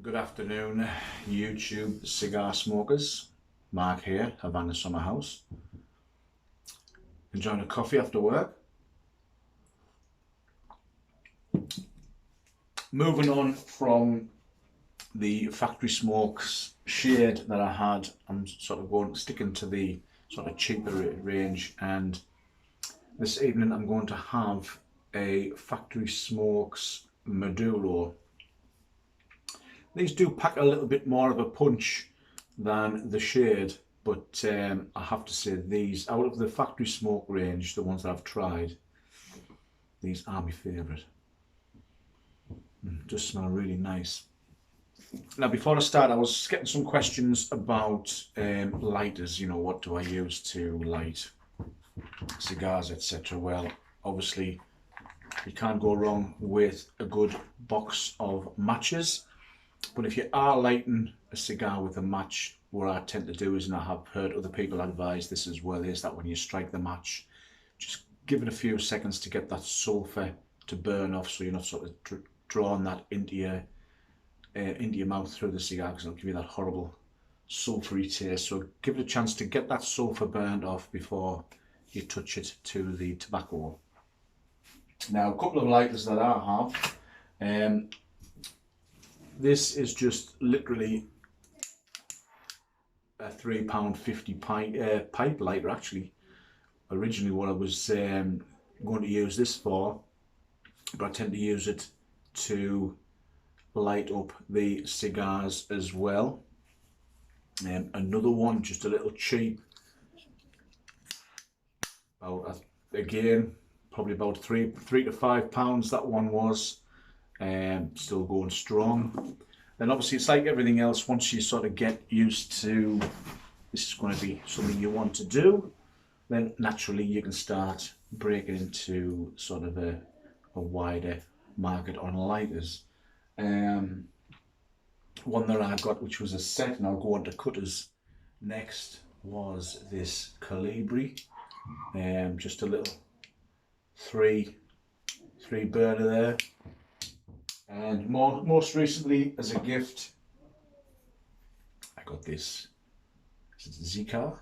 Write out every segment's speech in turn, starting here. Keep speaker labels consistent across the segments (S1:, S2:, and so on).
S1: Good afternoon, YouTube cigar smokers. Mark here, Havana Summer House. Enjoying a coffee after work. Moving on from the factory smokes shade that I had, I'm sort of sticking to the sort of cheaper range, and this evening I'm going to have a factory smokes Maduro. These do pack a little bit more of a punch than the shade, but I have to say these, out of the factory smoke range, the ones that I've tried, these are my favourite. Just smell really nice. Now before I start, I was getting some questions about lighters, you know, what do I use to light cigars, etc. Well, obviously you can't go wrong with a good box of matches. But if you are lighting a cigar with a match, what I tend to do is, and I have heard other people advise this as well, is that when you strike the match, just give it a few seconds to get that sulphur to burn off, so you're not sort of drawing that into your mouth through the cigar, because it'll give you that horrible sulphury taste. So give it a chance to get that sulphur burned off before you touch it to the tobacco. Now, a couple of lighters that I have. This is just literally a £3.50 pipe lighter, actually. Originally what I was going to use this for, but I tend to use it to light up the cigars as well. Another one, just a little cheap, about, again, probably about three to £5 that one was. Still going strong. Then obviously it's like everything else, once you sort of get used to this is going to be something you want to do, then naturally you can start breaking into sort of a wider market on lighters. One that I got, which was a set, and I'll go on to cutters next, was this Colibri. Just a little three burner there. And most recently, as a gift, I got this Zika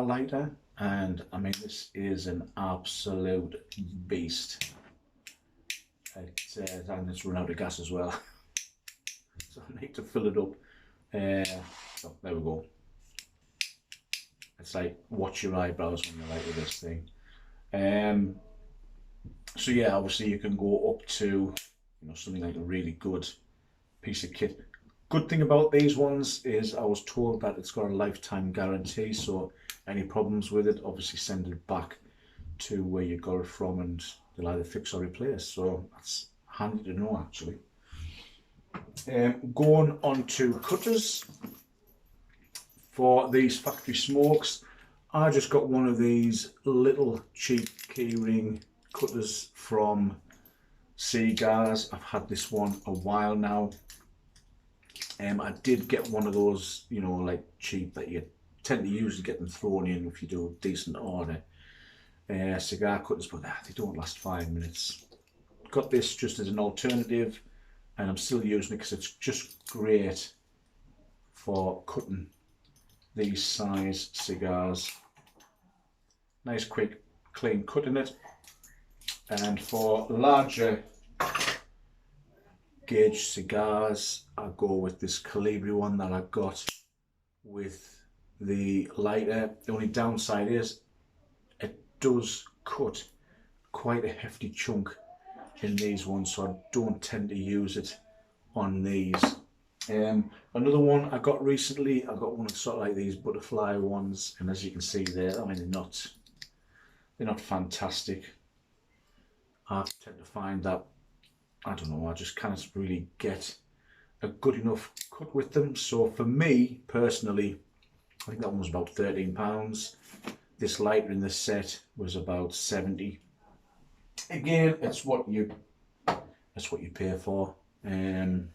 S1: lighter, and I mean, this is an absolute beast. And it's run out of gas as well, so I need to fill it up. So there we go. It's like, watch your eyebrows when you light with this thing. So yeah, obviously you can go up to, you know, something like a really good piece of kit. Good thing about these ones is I was told that it's got a lifetime guarantee, so any problems with it, obviously send it back to where you got it from and they'll either fix or replace. So that's handy to know, actually. Going on to cutters. For these factory smokes, I just got one of these little cheap keyring cutters from Cigars. I've had this one a while now. I did get one of those, you know, like cheap that you tend to usually get them thrown in if you do a decent order. Cigar cutters, but they don't last 5 minutes. Got this just as an alternative, and I'm still using it because it's just great for cutting these size cigars. Nice quick clean cut in it. And for larger gauge cigars, I go with this Colibri one that I got with the lighter. The only downside is it does cut quite a hefty chunk in these ones, so I don't tend to use it on these. Another one I got recently, I got one of sort of like these butterfly ones, and as you can see there, I mean, they're not fantastic. I tend to find that, I don't know, I just can't really get a good enough cut with them. So for me personally, I think that one was about £13. This lighter in this set was about 70. Again, it's what you pay for. 9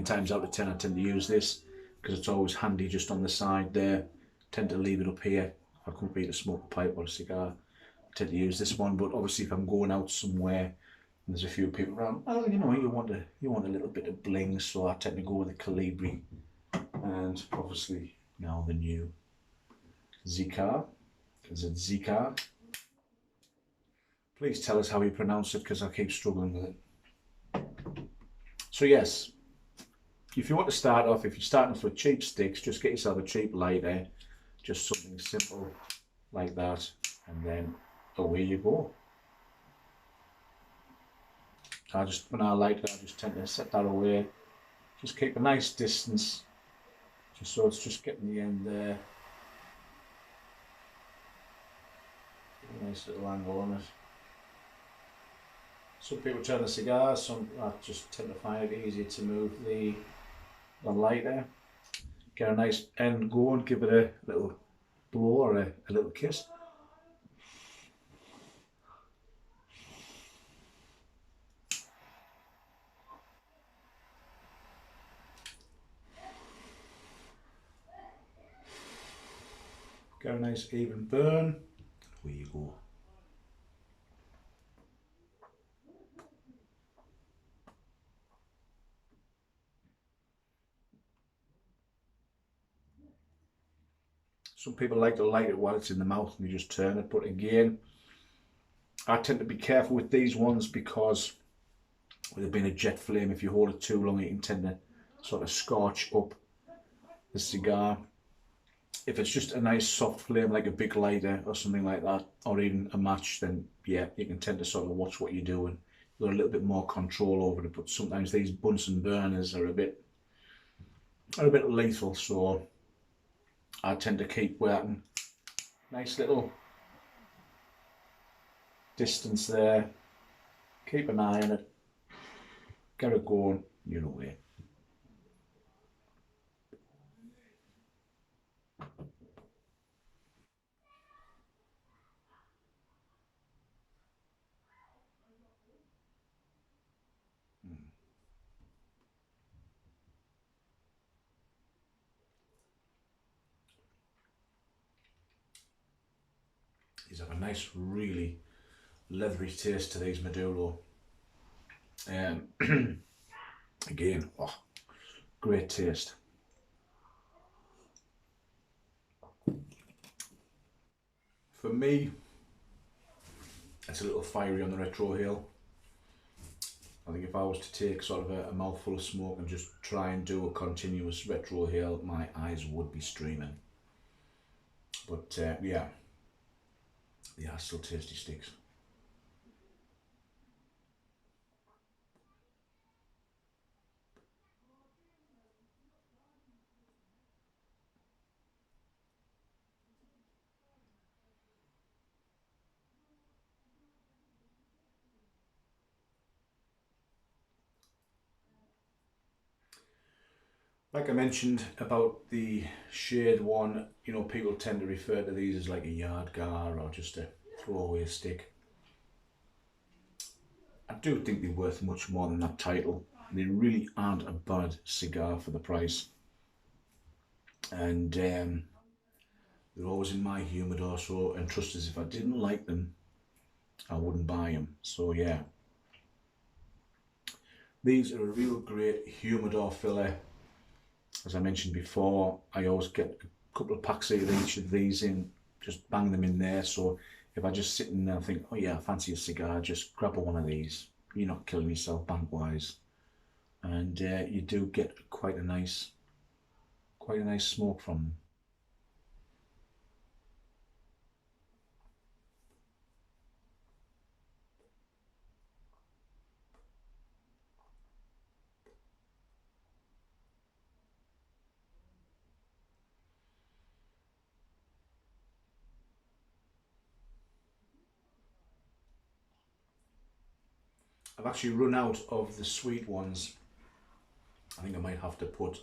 S1: times out of 10 I tend to use this because it's always handy just on the side there. Tend to leave it up here. I couldn't be to smoke a pipe or a cigar. Tend to use this one, but obviously if I'm going out somewhere There's a few people around, oh, you know, you want a little bit of bling, so I tend to go with the Calibri, and obviously now the new Zika. Is it Zika? Please tell us how you pronounce it, because I keep struggling with it. So yes, if you want to start off, if you're starting off with cheap sticks, just get yourself a cheap lighter, just something simple like that, and then away you go. When I light it, I just tend to set that away. Just keep a nice distance, just so it's just getting the end there. A nice little angle on it. Some people turn the cigar, some I just tend to find it easier to move the lighter. Get a nice end going, give it a little blow or a little kiss. Get a nice even burn. Where you go. Some people like to light it while it's in the mouth and you just turn it, but again, I tend to be careful with these ones because with it being a jet flame, if you hold it too long, you can tend to sort of scorch up the cigar. If it's just a nice soft flame like a big lighter or something like that, or even a match, then yeah, you can tend to sort of watch what you're doing. You've got a little bit more control over it, but sometimes these Bunsen burners are a bit lethal, so I tend to keep working. Nice little distance there. Keep an eye on it. Get it going, you know where. These have a nice, really leathery taste to these Maduro. Again, oh, great taste. For me, it's a little fiery on the retrohale. I think if I was to take sort of a mouthful of smoke and just try and do a continuous retrohale, my eyes would be streaming. But yeah, they are still tasty sticks. Like I mentioned about the shade one, you know, people tend to refer to these as like a Yardgar or just a throwaway stick. I do think they're worth much more than that title. They really aren't a bad cigar for the price. And they're always in my humidor, so, and trust us, if I didn't like them, I wouldn't buy them. So yeah, these are a real great humidor filler. As I mentioned before, I always get a couple of packs of each of these in, just bang them in there. So if I just sit in there and think, oh yeah, I fancy a cigar, just grab one of these. You're not killing yourself bank wise, and you do get quite a nice smoke from them. I've actually run out of the sweet ones. I think I might have to put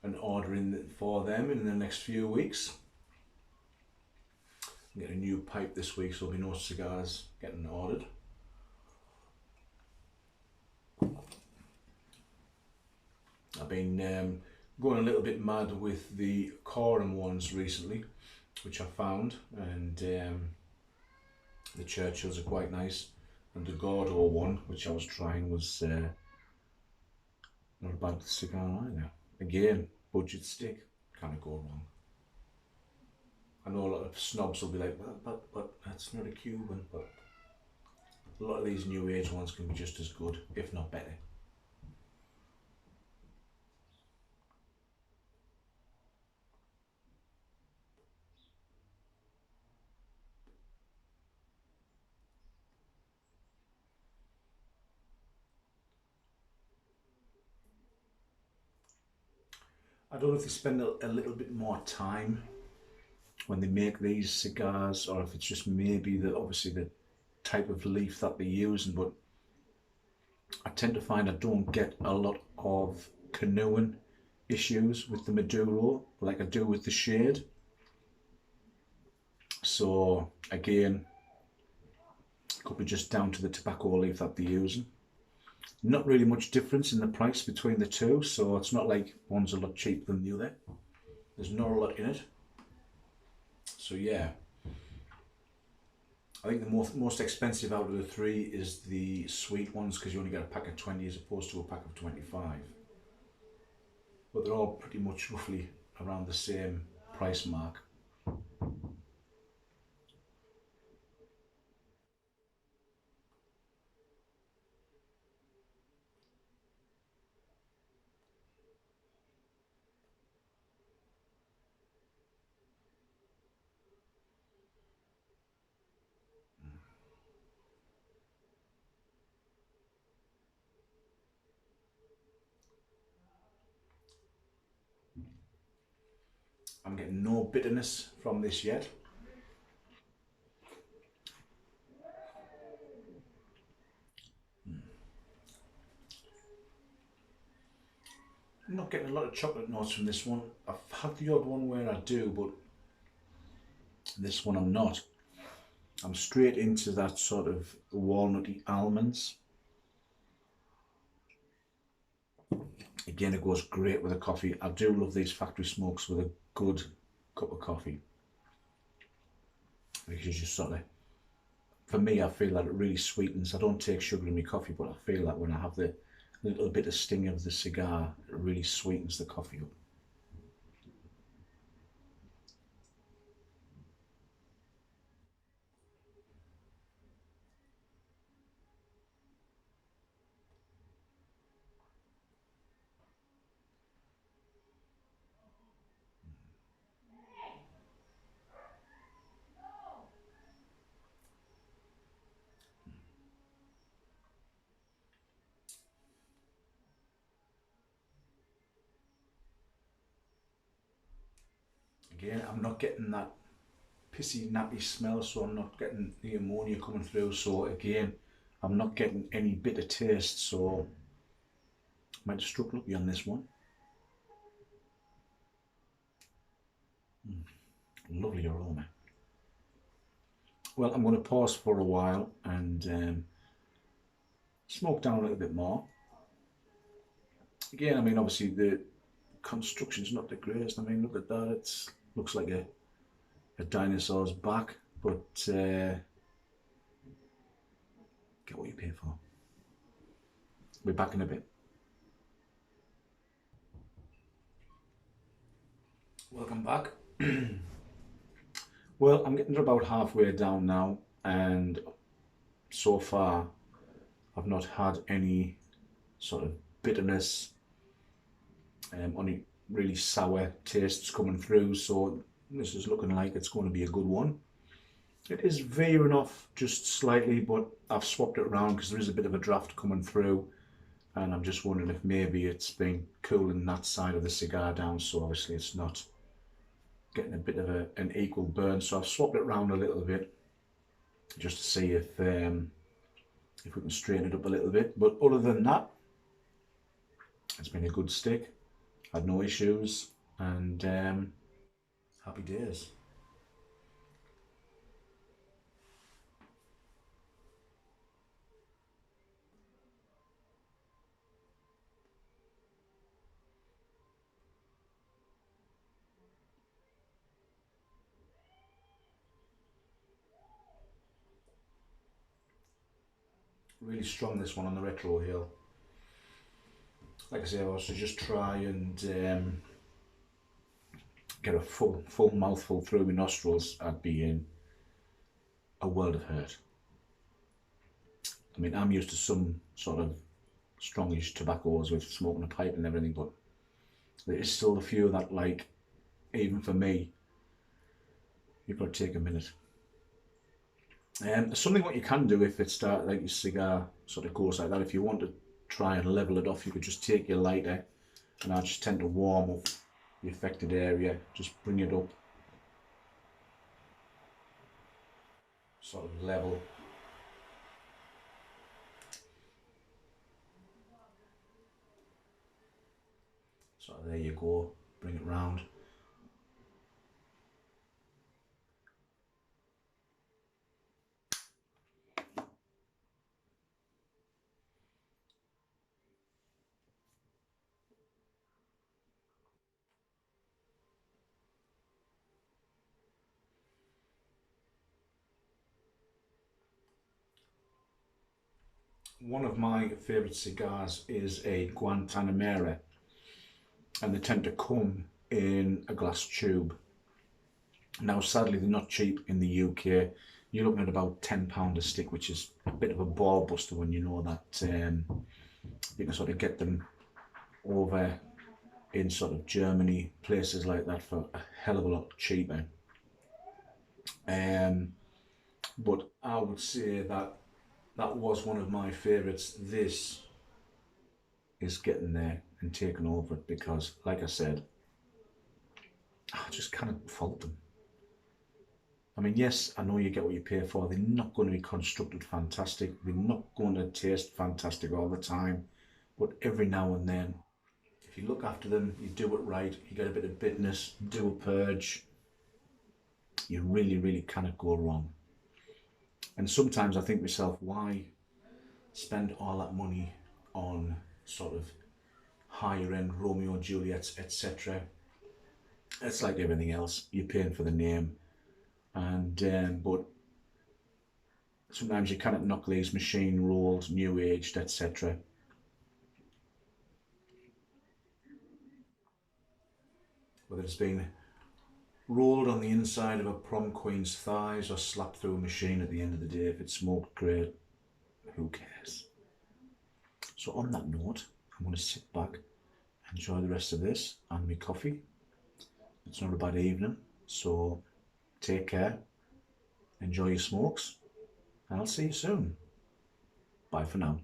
S1: an order in for them in the next few weeks. Get a new pipe this week, so there'll be no cigars getting ordered. I've been going a little bit mad with the Coram ones recently, which I found, and the Churchills are quite nice. And the Gordo one, which I was trying, was not a bad cigar either. Again, budget stick, can't go wrong. I know a lot of snobs will be like, well, but that's not a Cuban, but a lot of these new age ones can be just as good, if not better. I don't know if they spend a little bit more time when they make these cigars, or if it's just maybe the obviously the type of leaf that they're using. But I tend to find I don't get a lot of canoeing issues with the Maduro like I do with the shade. So again, could be just down to the tobacco leaf that they're using. Not really much difference in the price between the two, so it's not like one's a lot cheaper than the other. There's not a lot in it. So yeah, I think the most expensive out of the three is the sweet ones, because you only get a pack of 20 as opposed to a pack of 25. But they're all pretty much roughly around the same price mark. I'm getting no bitterness from this yet. I'm not getting a lot of chocolate notes from this one. I've had the odd one where I do, but this one I'm not. I'm straight into that sort of walnutty almonds. Again, it goes great with a coffee. I do love these factory smokes with a good cup of coffee, because you just sort of, for me, I feel that it really sweetens. I don't take sugar in my coffee, but I feel that when I have the little bit of sting of the cigar, it really sweetens the coffee up. Again, I'm not getting that pissy nappy smell, so I'm not getting the ammonia coming through. So again, I'm not getting any bitter taste, so I might have struck lucky on this one. Lovely aroma. Well, I'm going to pause for a while and smoke down a little bit more. Again, I mean, obviously the construction's not the greatest. I mean, look at that. It looks like a dinosaur's back, but get what you pay for. We're back in a bit. Welcome back. Well, I'm getting to about halfway down now, and so far I've not had any sort of bitterness, only really sour tastes coming through, so this is looking like it's going to be a good one. It is veering off just slightly, but I've swapped it around because there is a bit of a draft coming through, and I'm just wondering if maybe it's been cooling that side of the cigar down, so obviously it's not getting a bit of an equal burn. So I've swapped it around a little bit just to see if we can straighten it up a little bit. But other than that, it's been a good stick. Had no issues, and happy days. Really strong, this one on the retro hill. Like I say, I was to just try and get a full mouthful through my nostrils, I'd be in a world of hurt. I mean, I'm used to some sort of strongish tobaccos with smoking a pipe and everything, but there is still a few that, like, even for me, you've got to take a minute. Something what you can do if it starts, like your cigar sort of goes like that, if you want to try and level it off, you could just take your lighter, and I just tend to warm up the affected area, just bring it up sort of level. So there you go, bring it round. One of my favourite cigars is a Guantanamera, and they tend to come in a glass tube. Now, sadly, they're not cheap in the UK. You're looking at about £10 a stick, which is a bit of a ball buster when you know that you can sort of get them over in sort of Germany, places like that, for a hell of a lot cheaper. But I would say that that was one of my favourites. This is getting there and taking over it because, like I said, I just can't fault them. I mean, yes, I know you get what you pay for. They're not going to be constructed fantastic. They're not going to taste fantastic all the time. But every now and then, if you look after them, you do it right, you get a bit of bitterness, do a purge, you really, really cannot go wrong. And sometimes I think myself, why spend all that money on sort of higher end Romeo and Juliets, etc. It's like everything else, you're paying for the name, and but sometimes you cannot knock these machine rolled, new aged, etc. Whether it's been rolled on the inside of a prom queen's thighs or slapped through a machine, at the end of the day, if it's smoked great, who cares? So on that note, I'm going to sit back, enjoy the rest of this and my coffee. It's not a bad evening, so take care, enjoy your smokes, and I'll see you soon. Bye for now.